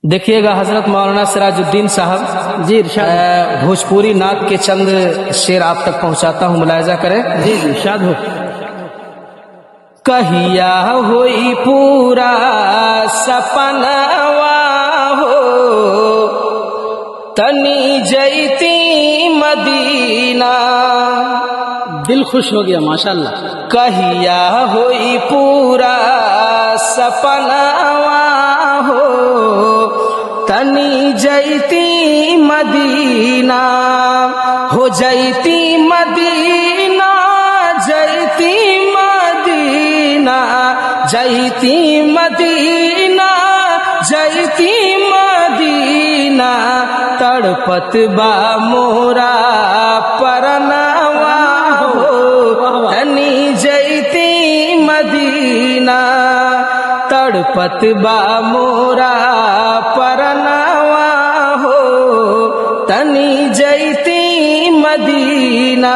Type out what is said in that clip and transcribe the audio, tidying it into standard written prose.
देखिएगा हजरत मौलाना सिराजुद्दीन साहब जी इरशाद। भोजपुरी नात के चंद शेर आप तक पहुंचाता हूं, मुलायजा करें। जी जी इरशाद हो। कहिया होई पूरा सपनवा हो, तनी जैती मदीना। दिल खुश हो गया माशाल्लाह। कहिया होई पूरा सपनवा हो, तनी जैती मदीना। हो जैती मदीना, जैती मदीना, जैती मदीना, जैती मदीना। तड़पत बा मोरा परनवा हो, तनी जैती मदीना। तड़पत बा मोरा परनवा हो, तनी जैती मदीना।